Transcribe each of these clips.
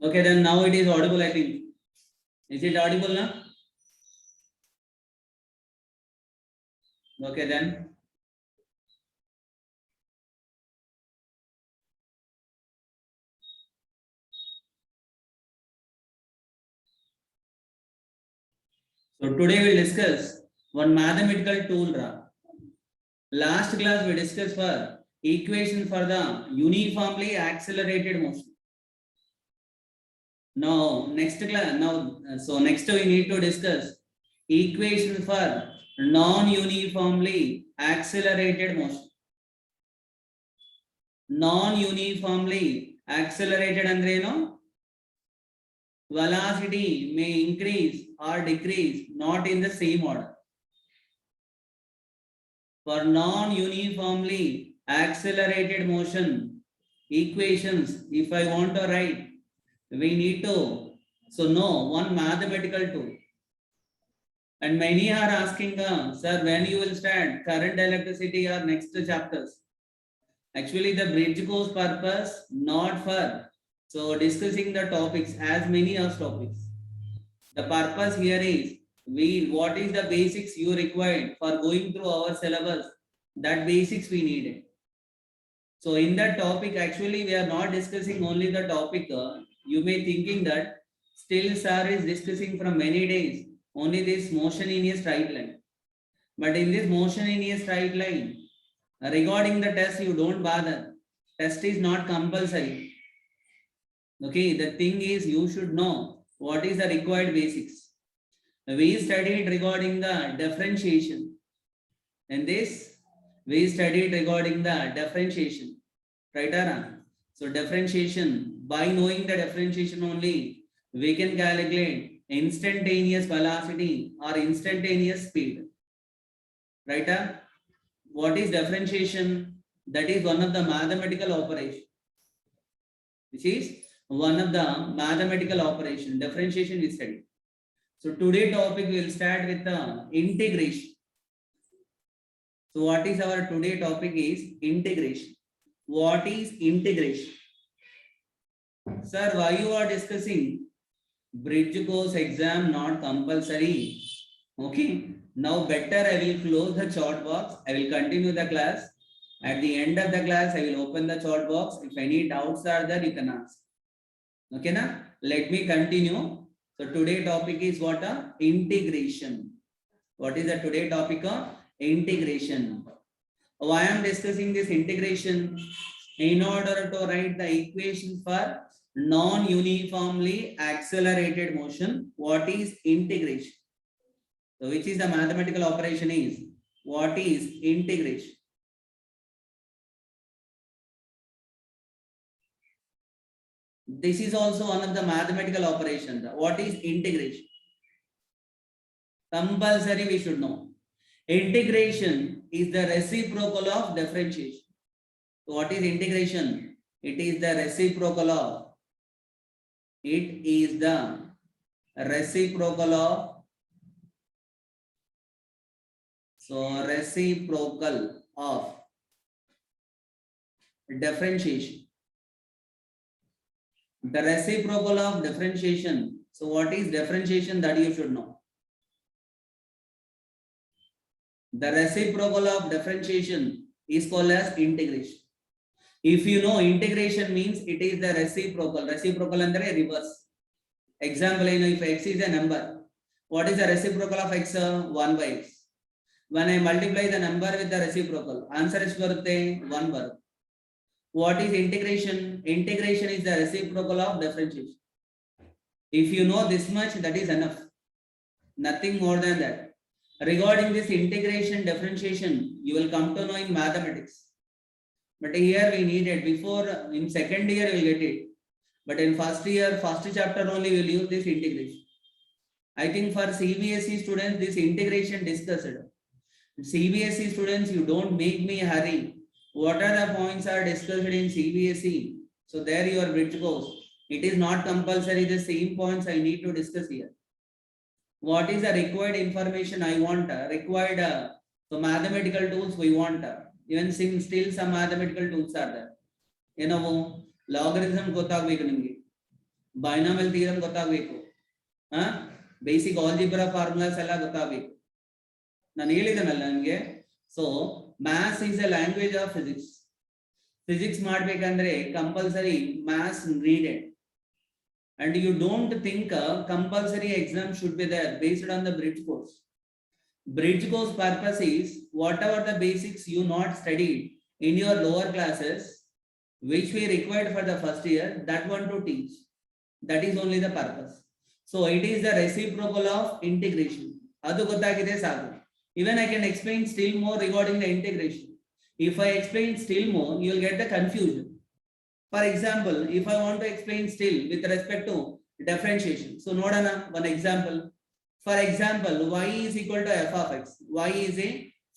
Okay, then now it is audible, I think. Is it audible now? Okay, then. So today we'll discuss one mathematical tool. Last class we discussed for equation for the uniformly accelerated motion. Now next we need to discuss equation for non-uniformly accelerated motion. Non-uniformly accelerated andre no velocity may increase or decrease not in the same order. For non-uniformly accelerated motion equations, if I want to write, we need to know one mathematical tool. And many are asking, sir, when you will start current electricity or next chapters? Actually, the bridge course purpose not for discussing the topics as many as topics. The purpose here is what is the basics you required for going through our syllabus, that basics we needed. So in that topic, actually we are not discussing only the topic. You may thinking that still sir is discussing from many days only this motion in a straight line. But in this motion in a straight line, regarding the test, you don't bother. Test is not compulsory. Okay, the thing is you should know what is the required basics. We studied regarding the differentiation. In this, we studied regarding the differentiation. Right, Ara? So differentiation, by knowing the differentiation only, we can calculate instantaneous velocity or instantaneous speed. Right? What is differentiation? That is one of the mathematical operation. Which is one of the mathematical operation. Differentiation we study. So today topic we will start with the integration. So what is our today topic is integration. What is integration? Sir, why you are discussing bridge course exam not compulsory? Okay. Now better I will close the chat box. I will continue the class. At the end of the class, I will open the chat box. If any doubts are there, you can ask. Okay, na? Let me continue. So today topic is what? Integration. What is the today topic? Integration. Why I am discussing this integration? In order to write the equation for non-uniformly accelerated motion, what is integration? So which is the mathematical operation is? What is integration? This is also one of the mathematical operations. What is integration? Compulsory we should know. Integration is the reciprocal of differentiation. So what is integration? It is the reciprocal of. It is the reciprocal of. So reciprocal of differentiation. The reciprocal of differentiation. So what is differentiation that you should know? The reciprocal of differentiation is called as integration. If you know integration means it is the reciprocal. Reciprocal under a reverse. Example, if x is a number, what is the reciprocal of x? 1 by x. When I multiply the number with the reciprocal, answer is 1 bar. What is integration? Integration is the reciprocal of differentiation. If you know this much, that is enough. Nothing more than that. Regarding this integration differentiation, you will come to know in mathematics. But here we need it. Before, in second year, we will get it. But in first year, first chapter only, we will use this integration. I think for CBSE students, this integration discussed. CBSE students, you don't make me hurry. What are the points are discussed in CBSE? So there your bridge goes. It is not compulsory. The same points I need to discuss here. What is the required information I want? Required so mathematical tools we want. Even still some mathematical tools are there. You know, logarithm ಗೊತ್ತಾಗಬೇಕು ನಿಮಗೆ, binomial theorem ಗೊತ್ತಾಗಬೇಕು, basic algebra formulas ಎಲ್ಲ ಗೊತ್ತಾಗಬೇಕು. ನಾನು ಹೇಳಿದನಲ್ಲ ನಿಮಗೆ. So maths is a language of physics. Physics ಮಾಡಬೇಕಂದ್ರೆ compulsory maths needed. And you don't think a compulsory exam should be there based on the bridge course. Bridge course purpose is whatever the basics you not studied in your lower classes, which we required for the first year, that one to teach. That is only the purpose. So it is the reciprocal of integration. Adu gottagide saku. Even I can explain still more regarding the integration. If I explain still more, you will get the confusion. For example, if I want to explain still with respect to differentiation. So nodana one example. For example, y is equal to f of x. Y is a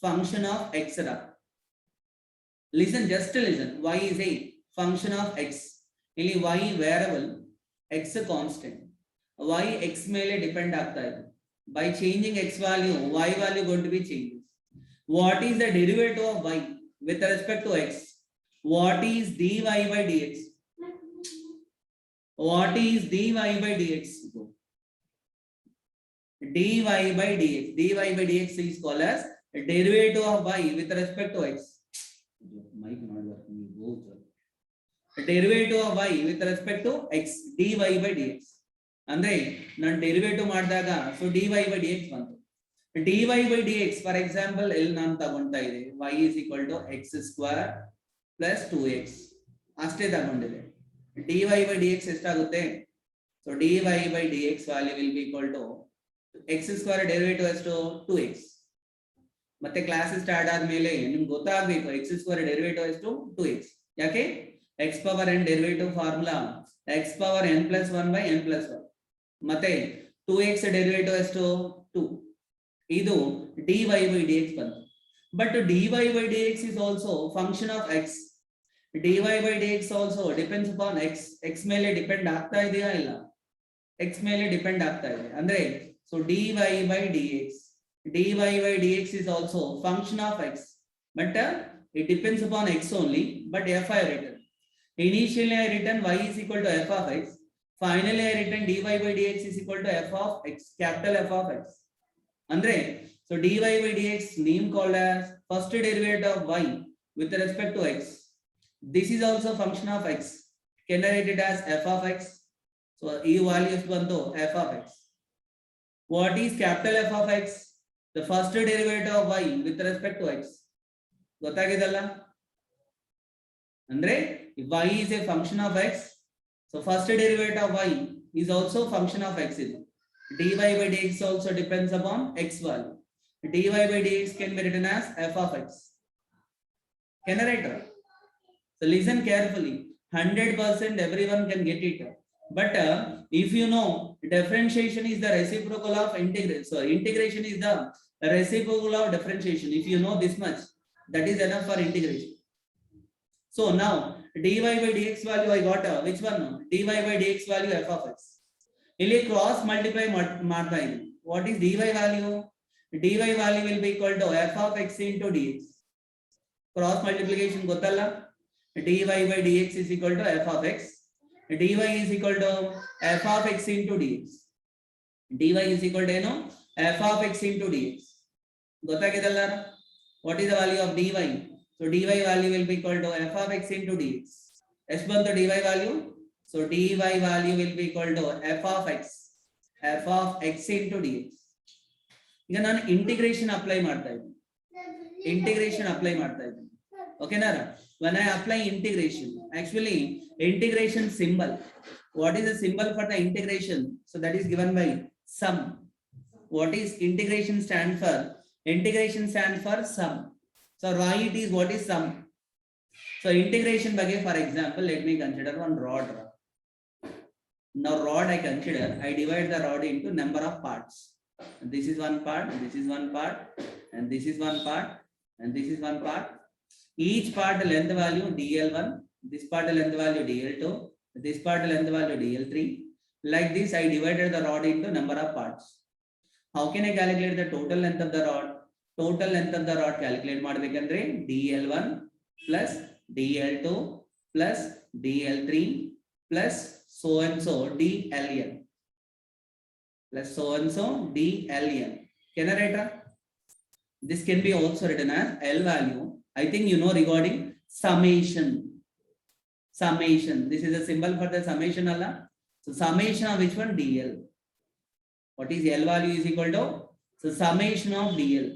function of x. Listen, just listen. Y is a function of x. Ili y variable, x constant. Y x ಮೇಲೆ depend ಆಗ್ತಾ ಇದೆ. By changing x value, y value going to be changes. What is the derivative of y with respect to x? What is dy by dx? What is dy by dx? Dy by dx. Dy by dx is called as a derivative of y with respect to x. Mic not working. A derivative of y with respect to x. Dy by dx. ಅಂದ್ರೆ ನಾನು derivative ಮಾಡಿದಾಗ so dy by dx ಬಂತು. dy by dx for example ಎಲ್ಲಿ ನಾನು ತಗೊಂತಾ ಇದೆ y is equal to x square plus 2x ಅಷ್ಟೇ ತಗೊಂಡಿದೆ. dy by dx ಎಷ್ಟಾಗುತ್ತೆ? So dy by dx value will be equal to x square derivative ಎಷ್ಟು 2x. ಮತ್ತೆ class start ಆದ್ಮೇಲೆ ನಿಮ್ಗೆ ಗೊತ್ತಾಗಬೇಕು x square derivative ಎಷ್ಟು 2x. ಯಾಕೆ? x power n derivative formula x power n plus 1 by n plus 1. ಮತ್ತೆ 2x derivative ಎಷ್ಟು 2. ಇದು dy by dx ಬಂತು. But dy by dx is also function of x. dy by dx also depends upon x. X ಮೇಲೆ depend ಆಗ್ತಾ ಇದೆಯಾ ಇಲ್ಲ? X ಮೇಲೆ depend ಆಗ್ತಾ ಇದೆ ಅಂದ್ರೆ so dy by dx. dy by dx is also function of x, but it depends upon x only. But f I written. Initially I written y is equal to f of x. Finally I written dy by dx is equal to f of x, capital F of x. Andre so dy by dx name called as first derivative of y with respect to x. This is also function of x. Can I write it as f of x? So e value is bantu f of x. What is capital F of x? The first derivative of y with respect to x. Gottagidalla? Andre if y is a function of x, so first derivative of y is also function of x. Dy by dx also depends upon x value. Dy by dx can be written as f of x. Can I write it? So listen carefully. 100% everyone can get it. But if you know differentiation is the reciprocal of integration. So integration is the reciprocal of differentiation. If you know this much, that is enough for integration. So now dy by dx value I got which one? Dy by dx value f of x. ಇಲ್ಲಿ cross multiply ಮಾಡ್ತಾ ಇದ್ದೀನಿ. What is dy value? dy value will be equal to f of x into dx. Cross multiplication ಗೊತ್ತಲ್ಲ? dy by dx is equal to f of x. dy is equal to f of x into dx. dy is equal to ಏನು? f of x into dx. ಗೊತ್ತಾಗಿದಲ್ಲ? What is the value of dy? So dy value will be equal to f of x into dx. ಎಷ್ಟು ಬಂತು dy value? So dy value will be equal to f of x into dx. ಈಗ ನಾನು integration apply ಮಾಡ್ತಾ ಇದ್ದೀನಿ. ಓಕೆನಾ? When I apply integration, actually integration symbol. What is the symbol for the integration? So that is given by sum. What is integration stand for? Integration stand for sum. So why it is what is sum? So integration ಬಗ್ಗೆ for example, let me consider one rod. Now rod I consider, I divide the rod into number of parts. This is one part, this is one part, and this is one part, and this is one part. Each part length value dl1, this part length value dl2, this part length value dl3. Like this I divided the rod into number of parts. How can I calculate the total length of the rod? Total length of the rod calculate ಮಾಡಬೇಕಂದ್ರೆ dl1 plus dl2 plus dl3 plus so and so dln plus so and so dln. Can I write? This can be also written as L value. I think you know regarding summation. This is a symbol for the summation alla. So summation of which one? dl. What is L value is equal to? So summation of dl.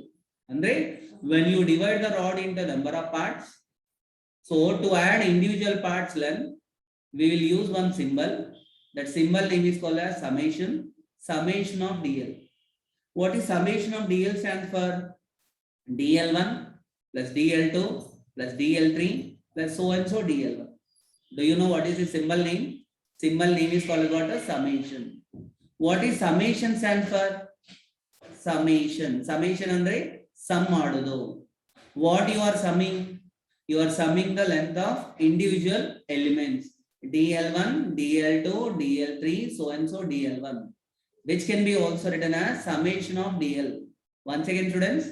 Andre when you divide the rod into number of parts, so to add individual parts length, we will use one symbol. That symbol name is called as summation. Summation of dl. What is summation of dl stands for? dl1 plus dl2 plus dl3 plus so and so dl1. Do you know what is the symbol name? Symbol name is called what a summation. What is summation stand for? Summation andre sum ಮಾಡುವುದು. What you are summing? You are summing the length of individual elements dl1, dl2, dl3, so and so dl1, which can be also written as summation of dl. Once again students,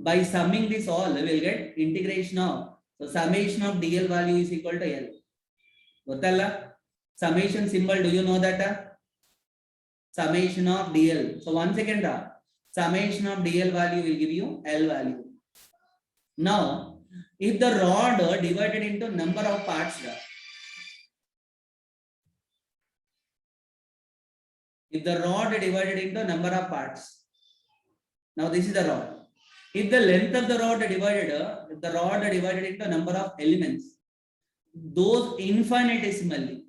by summing this all we will get integration of, so summation of dl value is equal to L. Gottalla? Summation symbol, do you know that? Summation of dl. So once again summation of dl value will give you L value. Now if the rod divided into number of parts, if the rod divided into number of parts, now this is the rod. If the length of the rod divided into number of elements, those infinitesimally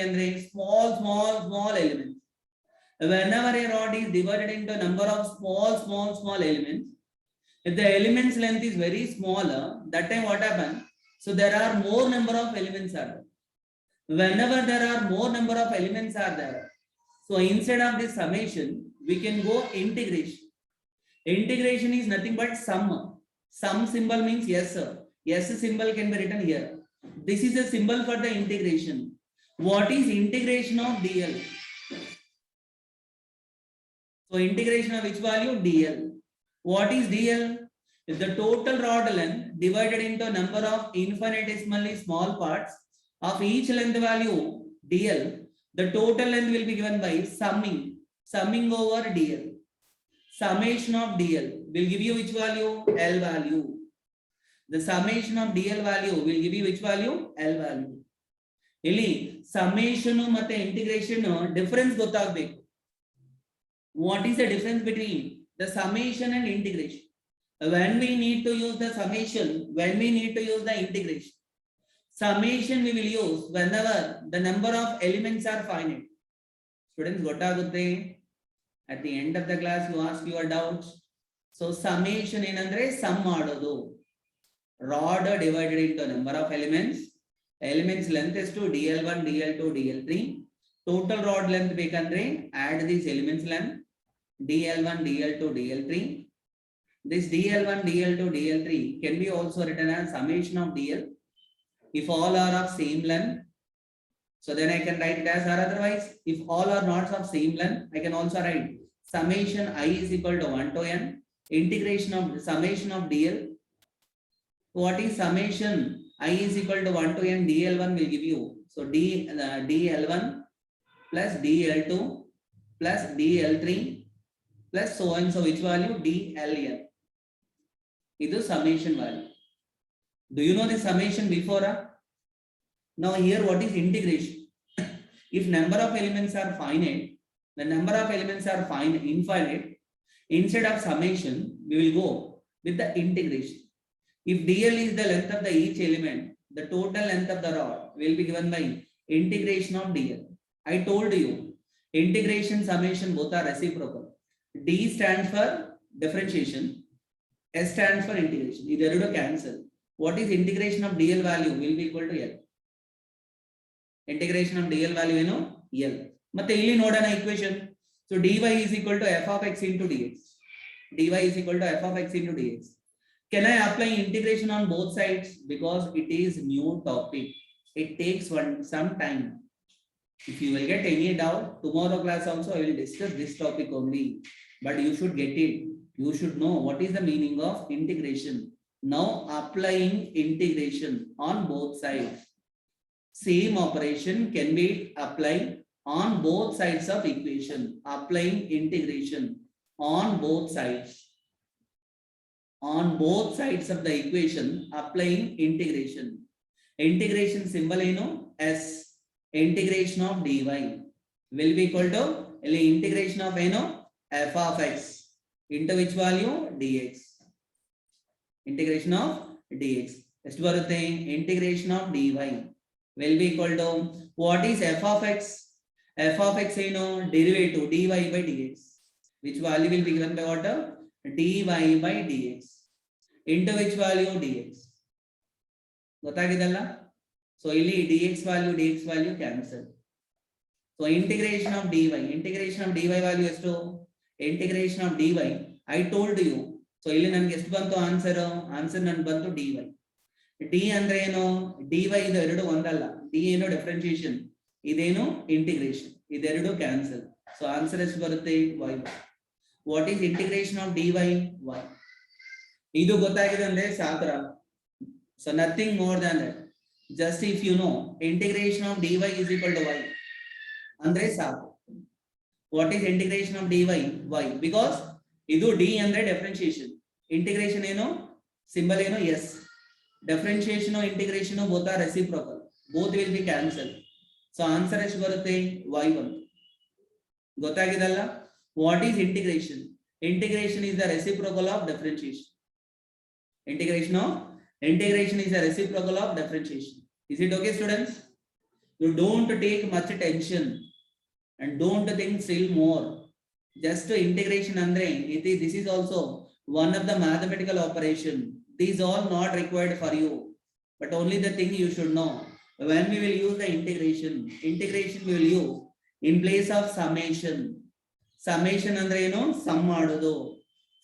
andre small elements. Whenever a rod is divided into number of small elements, if the elements length is very small, that time what happens? So there are more number of elements are there. Whenever there are more number of elements are there, so instead of this summation, we can go integration. Integration is nothing but sum. Sum symbol means yes, sir. Yes symbol can be written here. This is a symbol for the integration. What is integration of DL? So integration of which value? DL. What is DL? Is the total rod length divided into number of infinitesimally small parts of each length value DL. The total length will be given by summing over DL. Summation of DL will give you which value? L value. The summation of DL value will give you which value? L value. Ili summation matte integration difference gottagbeku. What is the difference between the summation and integration? When we need to use the summation, when we need to use the integration. Summation we will use whenever the number of elements are finite. Students, gottagutte. At the end of the class, you ask your doubts. So summation enandre sum madodu. Rod divided into number of elements. Elements length is to DL1, DL2, DL3. Total rod length bekandre add these elements length DL1, DL2, DL3. This DL1, DL2, DL3 can be also written as summation of DL if all are of same length. So then I can write it as, or otherwise if all are not of same length, I can also write summation I is equal to 1 to n integration of summation of DL. What is summation I is equal to 1 to n DL1 will give you. So DL1 plus DL2 plus DL3 plus so and so which value? DLN. This is summation value. Do you know the summation before? Now here what is integration? If number of elements are finite, the number of elements are infinite, instead of summation, we will go with the integration. If DL is the length of the each element, the total length of the rod will be given by integration of DL. I told you, integration, summation both are reciprocal. D stands for differentiation, S stands for integration. Either to cancel. What is integration of DL value will be equal to L. Integration of DL value, you know, L. Matte illi nodana equation. So dy is equal to f of x into dx. Dy is equal to f of x into dx. Can I apply integration on both sides? Because it is new topic. It takes some time. If you will get any doubt, tomorrow class also I will discuss this topic only. But you should get it. You should know what is the meaning of integration. Now applying integration on both sides. Same operation can be applied on both sides of equation. Applying integration on both sides. On both sides of the equation, applying integration. Integration symbol, you know, S. Integration of dy will be equal to integration of, you know, f of x into which value? Dx. Integration of dx. Next barute integration of dy will be equal to, what is f of x? F of x, you know, derivative dy by dx. Which value will be given by what? Dy by dx. Into which value? Dx. Gottagidalla? So ಇಲ್ಲಿ dx value cancel. So integration of dy value is to integration of dy. I told you. So ಇಲ್ಲಿ ನನಗೆ ಎಷ್ಟು ಬಂತು answer ನನಗೆ ಬಂತು dy. d ಅಂದ್ರೆ ಏನು? dy ಇದು ಎರಡು ಒಂದಲ್ಲ. d ಏನು ಡಿಫರೆನ್ಷಿಯೇಷನ್, ಇದೇನು ಇಂಟಿಗ್ರೇಷನ್. ಇದೆರಡು ಕ್ಯಾನ್ಸಲ್. ಸೊ ಆನ್ಸರ್ ಎಷ್ಟು ಬರುತ್ತೆ? y. What is integration of dy? y. ಇದು ಗೊತ್ತಾಗಿದೆ ಅಂದ್ರೆ ಸಾಕರ. So nothing more than that. Just if you know integration of dy is equal to y, andre ಸಾಕು. What is integration of dy? y. Because ಇದು d ಅಂದ್ರೆ differentiation, integration ಏನು symbol ಏನು s. Differentiation integration both are reciprocal, both will be cancelled. So answer ಎಷ್ಟು ಬರುತ್ತೆ? y ಬಂತು. ಗೊತ್ತಾಗಿದಲ್ಲ? What is integration? Integration is the reciprocal of differentiation. Integration is a reciprocal of differentiation. Is it okay, students? You don't take much tension and don't think still more. Just integration andre, this is also one of the mathematical operation. These all not required for you, but only the thing you should know. When we will use the integration we will use in place of summation. Summation andre, you know, sum madodu.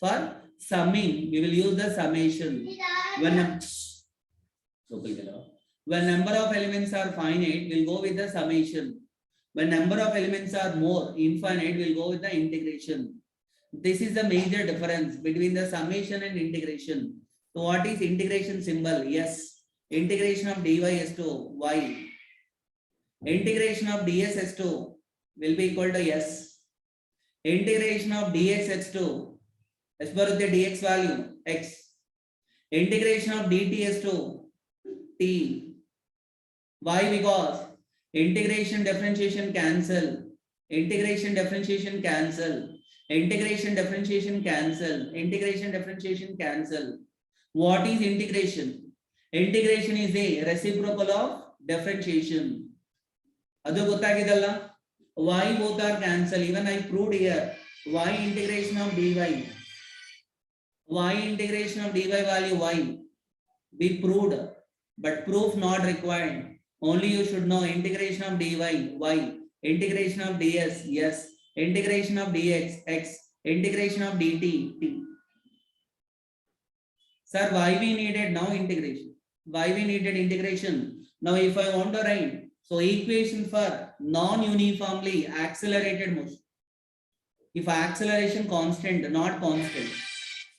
For summing, we will use the summation. When when number of elements are finite, we'll go with the summation. When number of elements are more infinite, we'll go with the integration. This is the major difference between the summation and integration. So what is integration symbol? Yes. Integration of dy is to y. Integration of ds is to will be equal to s. Integration of dx is to as per the dx value x. Integration of dt is to t. Why? Because integration differentiation cancel. Integration differentiation cancel. Integration differentiation cancel. Integration differentiation cancel. What is integration? Integration is a reciprocal of differentiation. Adu gottagidalla. Y both are cancel. Even I proved here. Y integration of dy. Y integration of dy value y. We proved, but proof not required. Only you should know integration of dy y. Integration of ds yes. Integration of dx x. Integration of dt t. Sir, why we needed now integration? Why we needed integration? Now if I want to write, so equation for non-uniformly accelerated motion. If acceleration constant, not constant.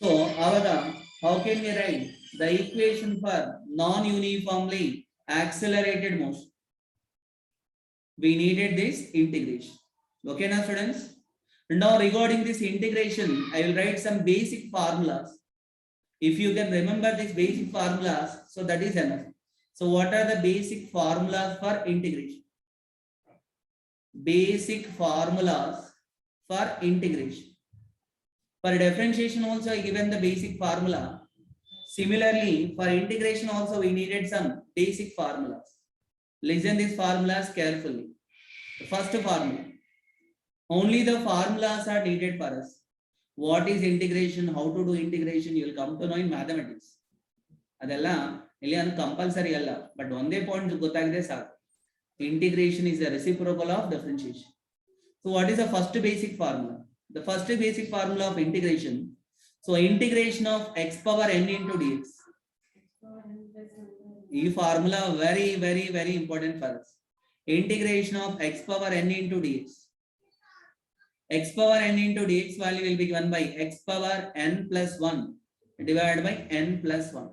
So Avada, how can we write the equation for non-uniformly accelerated motion? We needed this integration. Okay now students? Now regarding this integration, I will write some basic formulas. If you can remember these basic formulas, so that is enough. So what are the basic formulas for integration? Basic formulas for integration. For differentiation also I given the basic formula. Similarly, for integration also we needed some basic formulas. Listen these formulas carefully. The first formula. Only the formulas are needed for us. What is integration? How to do integration? You will come to know in mathematics. Adella compulsory alla, but one day point gottagide saku. Integration is a reciprocal of differentiation. So what is the first basic formula? The first basic formula of integration. So integration of x power n into dx. This formula very important for us. Integration of x power n into dx. X power n into dx value will be given by x power n plus 1 divided by n plus 1.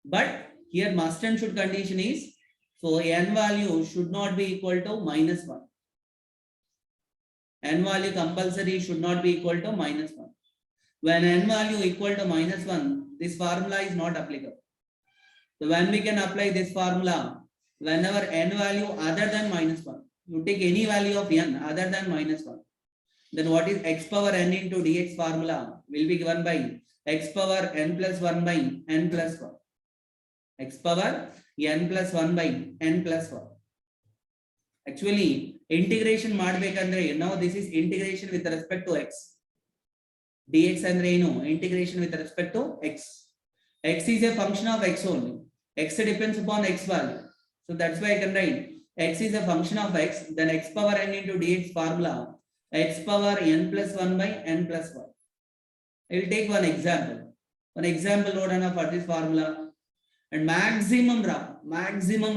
But here must and should condition is, so n value should not be equal to minus 1. N value compulsory should not be equal to minus 1. When n value equal to minus 1, this formula is not applicable. So when we can apply this formula, whenever n value other than minus 1, you take any value of n other than minus 1, then what is x power n into dx formula will be given by x power n plus 1 by n plus 1. X power n plus 1 by n plus 1. Actually, integration madbekandre, now this is integration with respect to x. Dx andre eno, integration with respect to x. X is a function of x only. X depends upon x value. So that's why I can write x is a function of x, then x power n into dx formula, x power n plus 1 by n plus 1. I will take one example. One example note for this formula. And maximum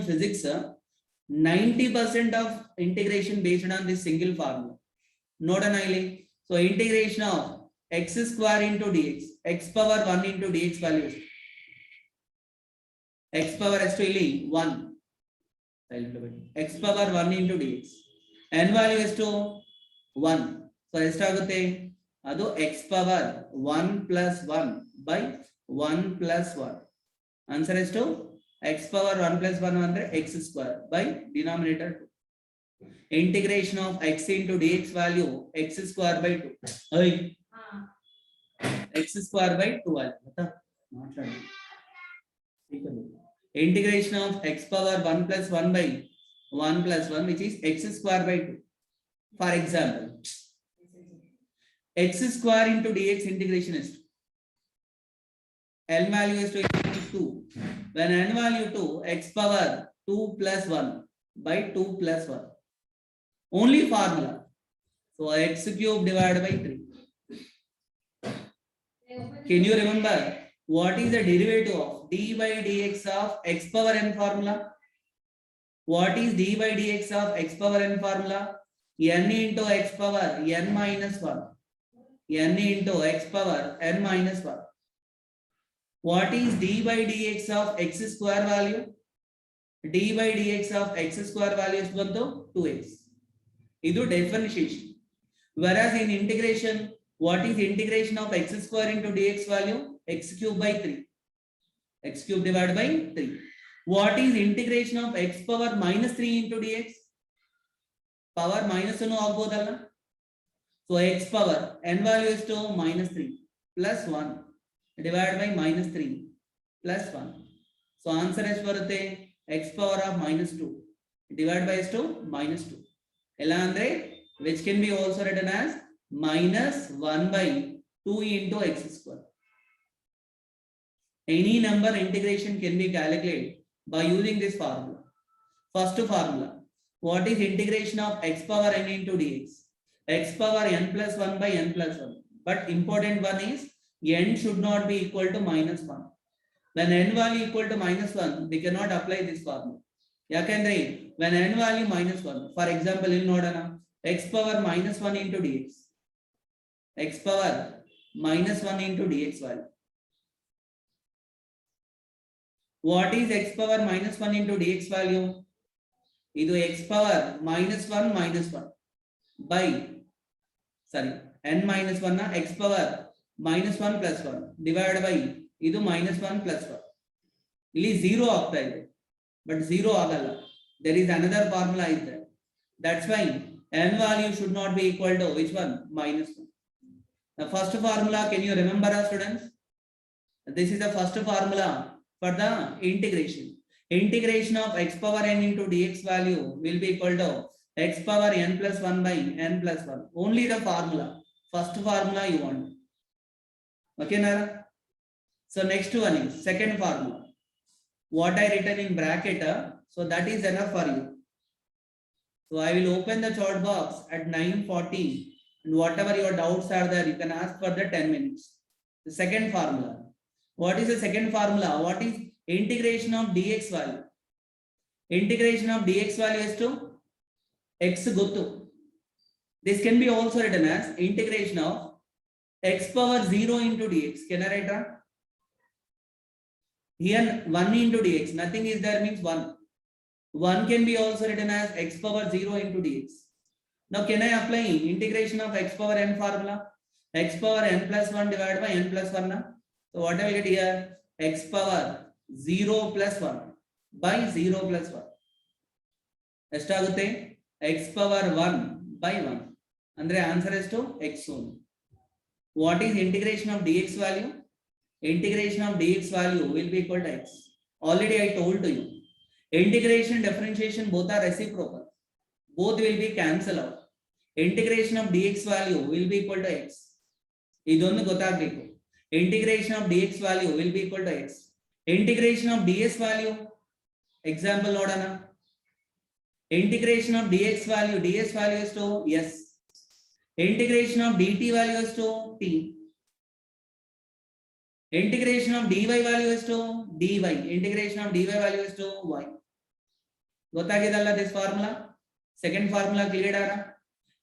physics, 90% of integration based on this single formula. Note an so integration of x square into dx, x power 1 into dx values. X power s to 1. X power 1 into dx. N value is to 1. So estaಗುತ್ತೆ adu x power 1 plus 1 by 1 plus 1. Answer is to x power 1 plus 1 under x square by denominator 2. Integration of x into dx value x square by 2. X square by 2. Integration of x power 1 plus 1 by 1 plus 1, which is x square by 2. For example, x square into dx integration is 2. L value is to 2. When n value 2, x power 2 plus 1 by 2 plus 1. Only formula. So x cube divided by 3. Can you remember what is the derivative of d by dx of x power n formula? What is d by dx of x power n formula? N into x power n minus 1. N into x power n minus 1. What is d by dx of x square value? D by dx of x square value is equal to 2x. This is differentiation. Whereas in integration, what is integration of x square into dx value? X cube by 3. X cube divided by 3. What is integration of x power minus 3 into dx? Power minus 1 agboodalla. So x power n value is to minus 3 plus 1 divided by minus 3 plus 1. So answer is varute x power of minus 2 divided by is to minus 2. Ela andre which can be also written as minus 1 by 2 into x square. Any number integration can be calculated by using this formula. First formula, what is integration of x power n into dx? X power n plus 1 by n plus 1. But important one is n should not be equal to minus 1. When n value equal to minus 1, we cannot apply this formula. Yakandre, when n value minus 1, for example, in nodana, x power minus 1 into dx. X power minus 1 into dx value. What is x power minus 1 into dx value? Idu x power minus 1 by, sorry, n minus 1 na x power minus 1 plus 1 divided by idu minus 1 plus 1. Ili 0 aagta ide, but 0 agalla. There is another formula is there. That's why n value should not be equal to which one? Minus 1. The first formula, can you remember, students? This is the first formula for the integration. Integration of x power n into dx value will be equal to x power n plus 1 by n plus 1. Only the formula. First formula you want. Okay, Nara? So next one is second formula. What I written in bracket, so that is enough for you. So I will open the chat box at 9:40, and whatever your doubts are there, you can ask for the 10 minutes. The second formula. What is the second formula? What is integration of dx value? Integration of dx value is to x gottu. This can be also written as integration of x power 0 into dx. Can I write? Here 1 into dx, nothing is there means 1. 1 can be also written as x power 0 into dx. Now can I apply integration of x power n formula? X power n plus 1 divided by n plus 1. Na? So what I will get here? X power 0 plus 1 by 0 plus 1. Estagutte x power 1 by 1. Andre answer is to x only. What is integration of dx value? Integration of dx value will be equal to x. Already I told to you. Integration, differentiation both are reciprocal. Both will be cancelled out. Integration of dx value will be equal to x. Idonnu gottagbeku. Integration of dx value will be equal to x. Integration of ds value, example nodana. Integration of dx value is to s. Integration of dt value is to t. Integration of dy value is to dy. Integration of dy value is to y. Gottagidalla this formula. Second formula clear ara.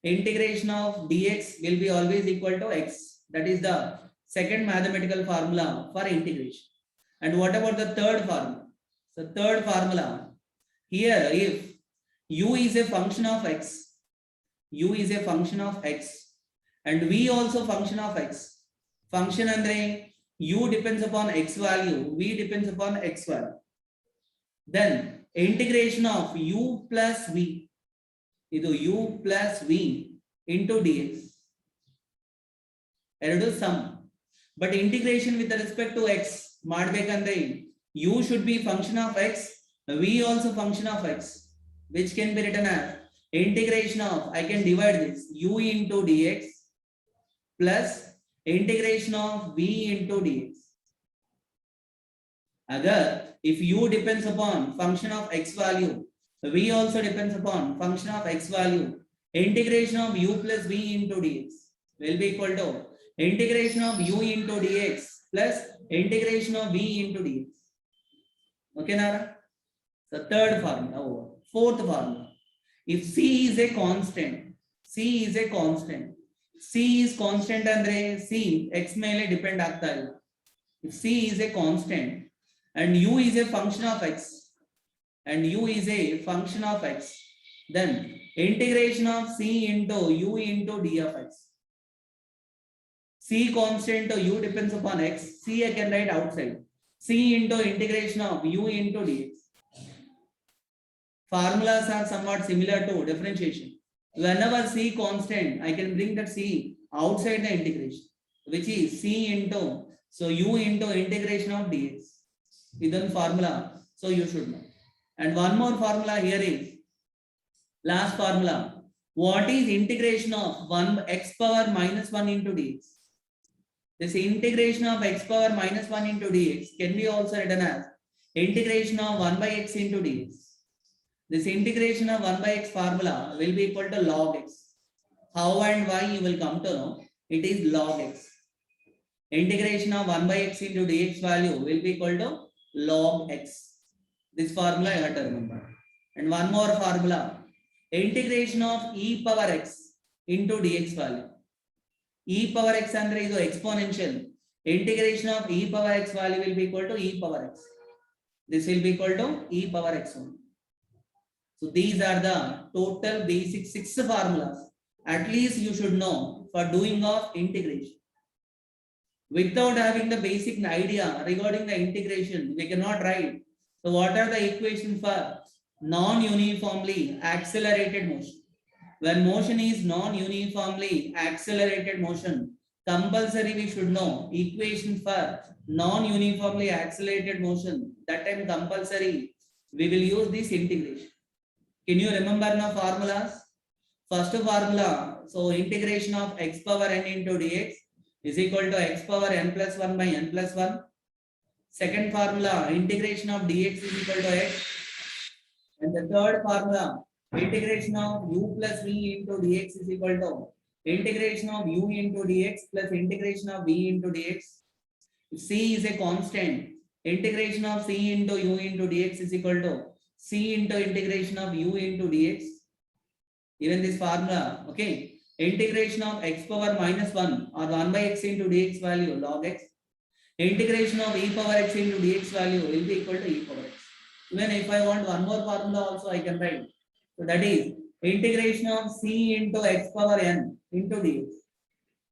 Integration of dx will be always equal to x. That is the second mathematical formula for integration. And what about the third formula? So third formula, here if u is a function of x, u is a function of x, and v also function of x. Function andre u depends upon x value, v depends upon x value. Then integration of u plus v, idu u plus v into dx. Eradu sum. But integration with respect to x, madbekandre u should be function of x, v also function of x, which can be written as integration of, I can divide this, u into dx plus integration of v into dx. Agar if u depends upon function of x value, v also depends upon function of x value, integration of u plus v into dx will be equal to integration of u into dx plus integration of v into dx. Okay, Nara? The third formula over. Fourth formula. If C is a constant, C is a constant. C is constant andre C x ಮೇಲೆ depend ಆಗ್ತಾ ಇಲ್ಲ. If C is a constant and u is a function of x and u is a function of x, then integration of C into u into d of x. C constant to u depends upon x. C I can write outside. C into integration of u into dx. Formulas are somewhat similar to differentiation. Whenever C constant, I can bring that C outside the integration, which is C into, so u into integration of dx. Is formula, so you should know. And one more formula here is, last formula, what is integration of 1 x power minus 1 into dx? This integration of x power minus 1 into dx can be also written as integration of 1 by x into dx. This integration of 1 by x formula will be equal to log x. How and why you will come to know, it is log x. Integration of 1 by x into dx value will be equal to log x. This formula you have to remember. And one more formula, integration of e power x into dx value. E power x andre is exponential. Integration of e power x value will be equal to e power x. This will be equal to e power x only. So these are the total basic 6 formulas. At least you should know for doing of integration. Without having the basic idea regarding the integration, we cannot write. So what are the equations for non-uniformly accelerated motion? When motion is non-uniformly accelerated motion, compulsory we should know equation for non-uniformly accelerated motion. That time compulsory we will use this integration. Can you remember the formulas? First formula, so integration of x power n into dx is equal to x power n plus 1 by n plus 1. Second formula, integration of dx is equal to x. And the third formula, integration of u plus v into dx is equal to integration of u into dx plus integration of v into dx. If C is a constant, integration of C into u into dx is equal to C into integration of u into dx. Even this formula, okay, integration of x power minus 1 or 1 by x into dx value log x. Integration of e power x into dx value will be equal to e power x. Even if I want one more formula also I can write. So that is integration of c into x power n into dx.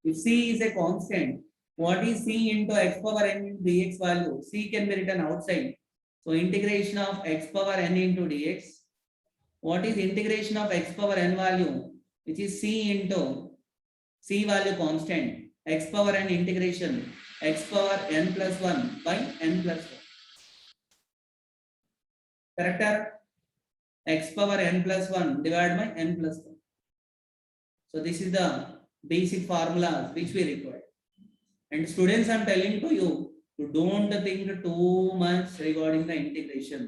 If c is a constant, what is c into x power n into dx value? C can be written outside. So integration of x power n into dx. What is integration of x power n value? Which is c into c value constant. X power n integration x power n plus 1 by n plus 1. Correct? X power n plus 1 divided by n plus 1. So this is the basic formulas which we require. And students, I am telling to you, you don't think too much regarding the integration.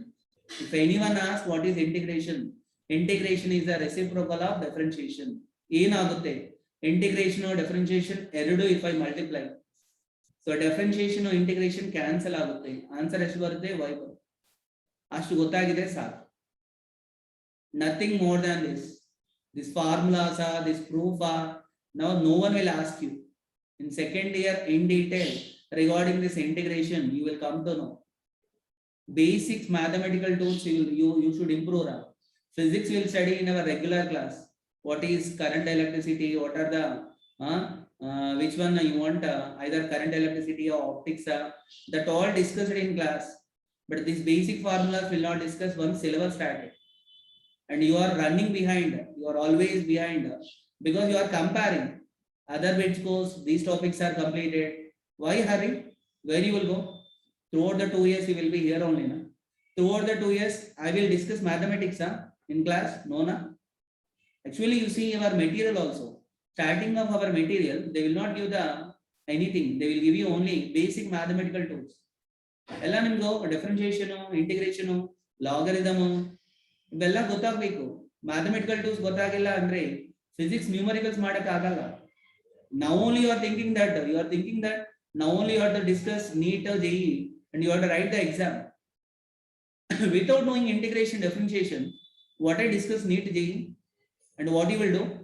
If anyone asks what is integration, integration is a reciprocal of differentiation. Integration or differentiation, if I multiply. So differentiation or integration cancel agutte. Answer ಎಷ್ಟು ಬರುತ್ತೆ y ಬರುತ್ತೆ. ಅಷ್ಟು ಗೊತ್ತಾಗಿದೆ ಸಾಕು. Nothing more than this. This formulas are, this proof are. Now no one will ask you. In second year in detail regarding this integration, you will come to know. Basic mathematical tools you should improve. Physics will study in our regular class. What is current electricity? What are the which one you want, either current electricity or optics, that all discussed in class. But these basic formulas will not discuss once syllabus started. And you are running behind, you are always behind because you are comparing other bits course, these topics are completed. Why hurry? Where you will go? Throughout the 2 years you will be here only. Na? Throughout the 2 years I will discuss mathematics in class. No, na? Actually you see our material also. Starting of our material, they will not give the anything. They will give you only basic mathematical tools. Ella nimgo differentiation, integration, logarithm, ಇವೆಲ್ಲ ಗೊತ್ತಾಗಬೇಕು. Mathematical tools ಗೊತ್ತಾಗಿಲ್ಲ ಅಂದ್ರೆ physics numericals ಮಾಡಕ್ಕೆ ಆಗಲ್ಲ. Now only you are thinking that now only you have to discuss NEET or JEE and you have to write the exam. Without knowing integration differentiation, what I discuss NEET JEE and what you will do.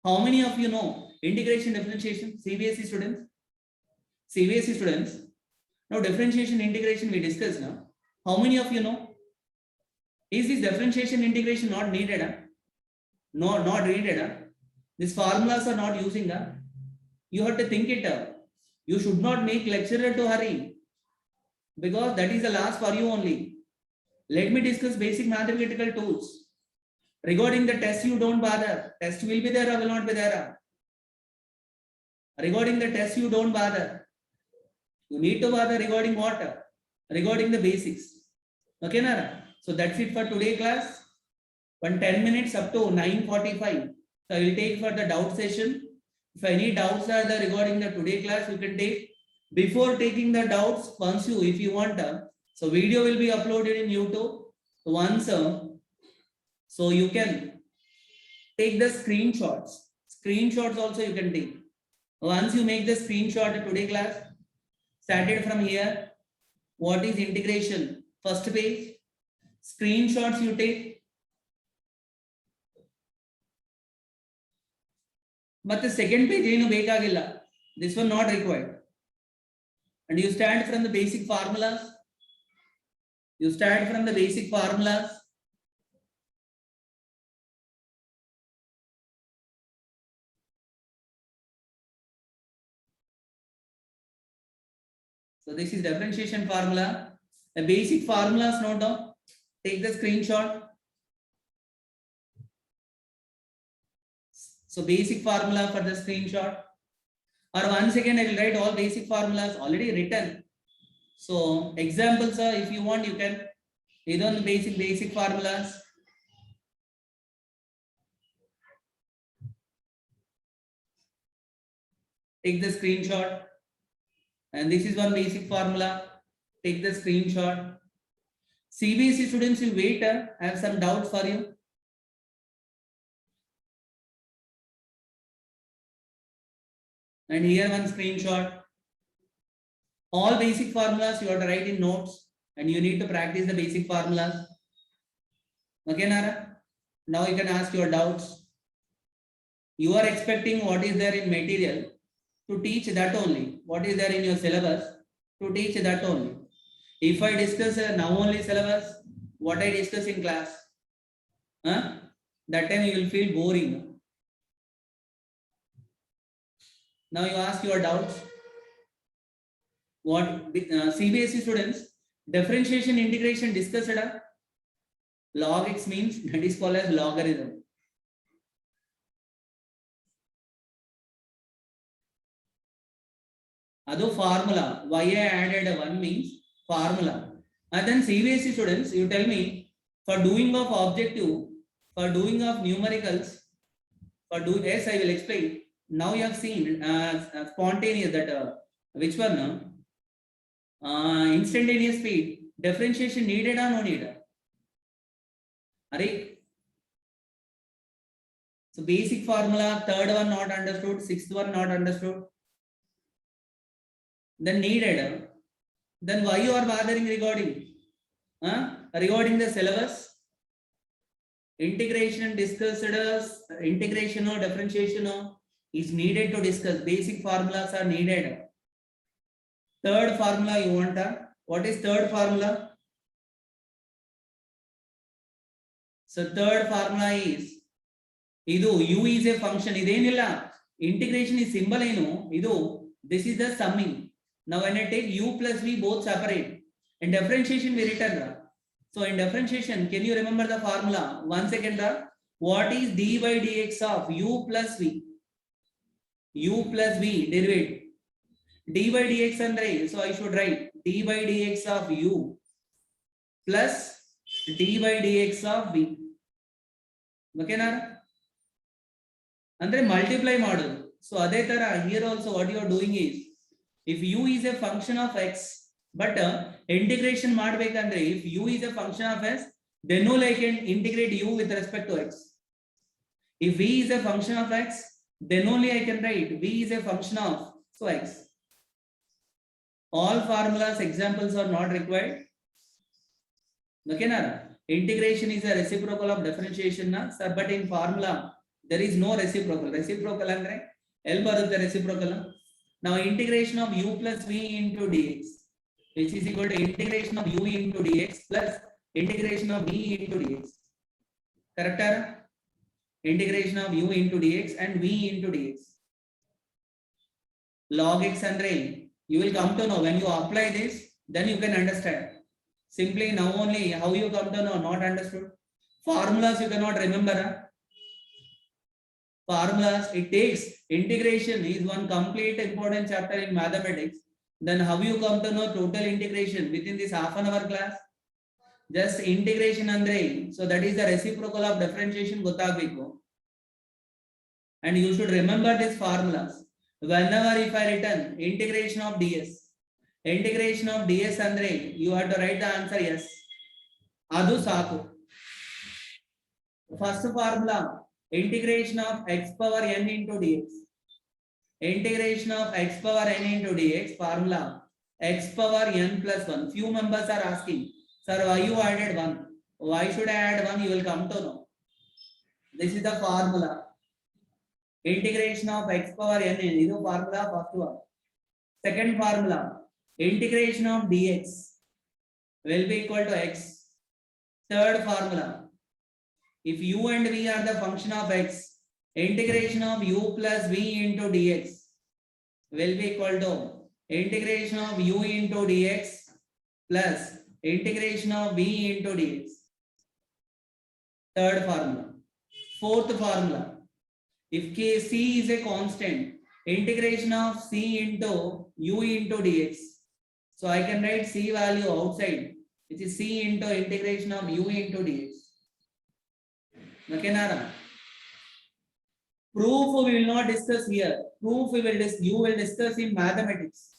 How many of you know integration differentiation? CBSE students? CBSE students. Now differentiation integration we discussed now. How many of you know? Is this differentiation integration not needed? No, not needed. These formulas are not using. You have to think it up. You should not make lecturer to hurry, because that is the last for you only. Let me discuss basic mathematical tools. Regarding the test, you don't bother. Test will be there or will not be there. Regarding the test, you don't bother. You need to bother regarding what? Regarding the basics. Okay, Nara? So that's it for today class. 10 minutes up to 9:45. So I will take for the doubt session. If any doubts are there regarding the today class, you can take. Before taking the doubts, once you, if you want, so video will be uploaded in YouTube. So once, so you can take the screenshots. Screenshots also you can take. Once you make the screenshot of today class, started from here. What is integration? First page. Screenshots you take. But the second page, this one not required. And you start from the basic formulas. You start from the basic formulas. So this is differentiation formula. The basic formulas note down. Take the screenshot. So basic formula for the screenshot. Or once again, I will write all basic formulas already written. So examples are, if you want, you can either on the basic formulas. Take the screenshot. And this is one basic formula. Take the screenshot. CBSE students will wait. I have some doubts for you. And here one screenshot. All basic formulas you have to write in notes, and you need to practice the basic formulas. Okay, Nara? Now you can ask your doubts. You are expecting what is there in material to teach that only. What is there in your syllabus to teach that only. If I discuss now only syllabus, what I discuss in class, that time you will feel boring. Now you ask your doubts. What CBSE students, differentiation integration discussed. Log x means that is called as logarithm. Ado formula. Why I added 1 means formula. And then CBSE students, you tell me, for doing of objective, for doing of numericals, for doing, yes, I will explain. Now you have seen spontaneous, that which one? Instantaneous speed. Differentiation needed or no needed? Are so basic formula, third one not understood, sixth one not understood. Then needed. Then why you are bothering regarding? Regarding the syllabus? Integration discussed, integration or differentiation is needed to discuss. Basic formulas are needed. Third formula you want. What is third formula? So third formula is idu u is a function. Idenilla integration is symbol idu. This is the summing. Now when I take u plus v both separate, in differentiation we return. So in differentiation, can you remember the formula? Once again, what is d by dx of u plus v? U plus v derivative. D by dx andre, so I should write d by dx of u plus d by dx of v. Okay, na? Andre multiply model. So adhe tara here also what you are doing is, if u is a function of x, but integration madbekandre, if u is a function of s, then only I can integrate u with respect to x. If v is a function of x, then only I can write v is a function of so x. All formulas examples are not required. Okay, na? Integration is a reciprocal of differentiation, na? Sir, but in formula there is no reciprocal. Reciprocal andre L barutte reciprocal. Now integration of u plus v into dx, which is equal to integration of u into dx plus integration of v into dx. Correct? Integration of u into dx and v into dx. Log x andre you will come to know when you apply this, then you can understand. Simply now only how you come to know, not understood. Formulas you cannot remember. Formulas, it takes integration is one complete important chapter in mathematics. Then how you come to know total integration within this half an hour class? Just integration andre. So that is the reciprocal of differentiation gottagbeku. And you should remember these formulas. Whenever if I written integration of ds andre, you have to write the answer yes. Adu saku. First formula, integration of x power n into dx. Integration of x power n into dx formula x power n plus 1. Few members are asking, sir, why you added 1? Why should I add 1? You will come to know. This is the formula. Integration of x power n is the formula first one. Second formula, integration of dx will be equal to x. Third formula, if u and v are the function of x, integration of u plus v into dx will be equal to integration of u into dx plus integration of v into dx. Third formula. Fourth formula, if c is a constant, integration of c into u into dx. So I can write c value outside, which is c into integration of u into dx. Okay, Nara? Proof we will not discuss here. Proof you will discuss in mathematics.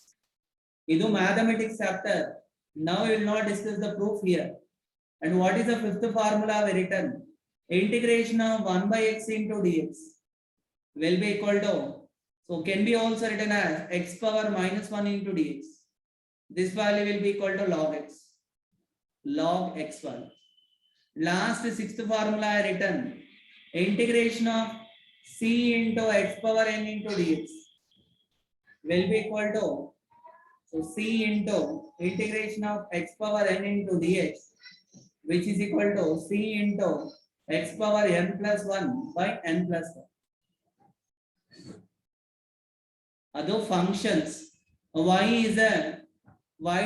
Idu mathematics chapter. Now we will not discuss the proof here. And what is the fifth formula we written? Integration of 1 by x into dx will be equal to, so can be also written as x power minus 1 into dx. This value will be equal to log x. Log x1. Last sixth formula I written, integration of c into x power n into dx will be equal to, so c into integration of x power n into dx, which is equal to c into x power n plus 1 by n plus 1. Other functions, y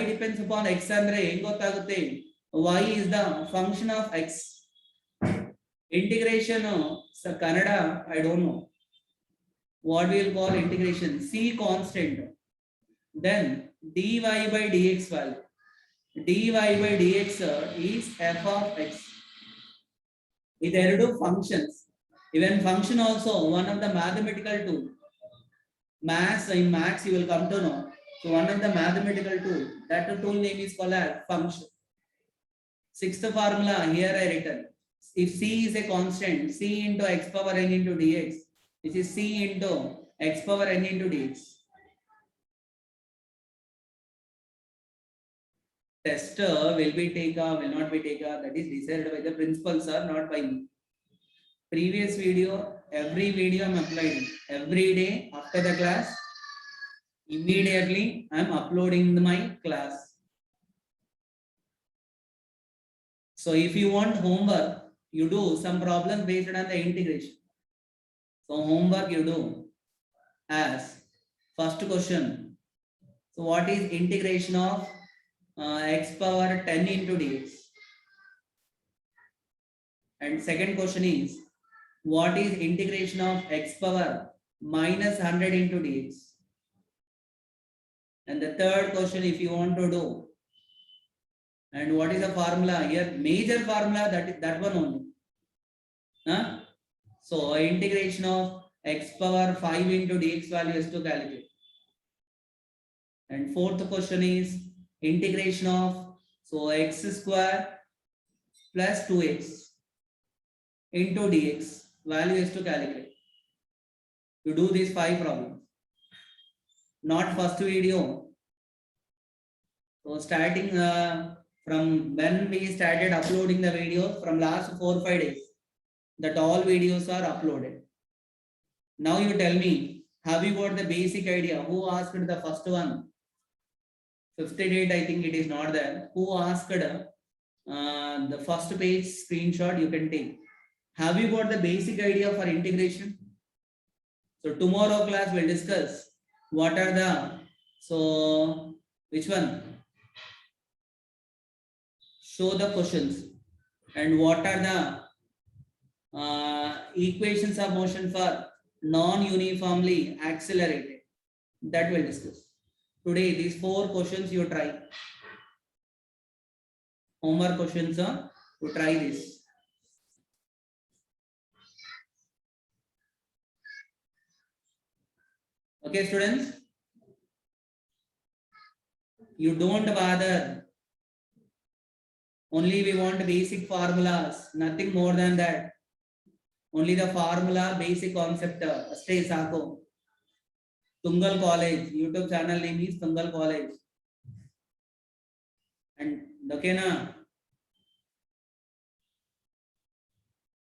depends upon x andre em gottagutte, y is the function of x. Integration, so Kannada, I don't know what we will call integration. C constant, then dy by dx value. Dy by dx is f of x. These are two functions. Even function also one of the mathematical tool. Maths, in maths you will come to know. So one of the mathematical tool, that tool name is called as function. Sixth formula here I written. If c is a constant, c into x power n into dx, which is c into x power n into dx. Tester will be taken, will not be taken, that is decided by the principal sir, not by me. Previous video, every video I am applying. Every day after the class, immediately I am uploading my class. So if you want homework, you do some problems based on the integration. So homework you do as first question. So what is integration of x power 10 into dx? And second question is, what is integration of x power minus 100 into dx? And the third question, if you want to do, and what is the formula here? Major formula, that one only. Huh? So integration of x power 5 into dx value is to calculate. And fourth question is integration of, so x square plus 2x into dx value is to calculate. You do these 5 problems. Not first video. So starting from when we started uploading the videos, from last 4-5 days, that all videos are uploaded. Now you tell me, have you got the basic idea? Who asked the first one? 5th date, I think it is not there. Who asked the first page screenshot? You can take. Have you got the basic idea for integration? So tomorrow class we'll discuss what are the, so which one? Show the questions and what are the equations of motion for non-uniformly accelerated. That we'll discuss. Today these 4 questions you try. Homework questions to try this. Okay, students? You don't bother. Only we want basic formulas, nothing more than that. Only the formula, basic concept. Stay Sako. Tungal College. YouTube channel name is Tungal College. And okay na?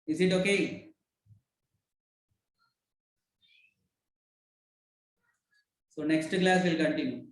Is it okay? So next class will continue.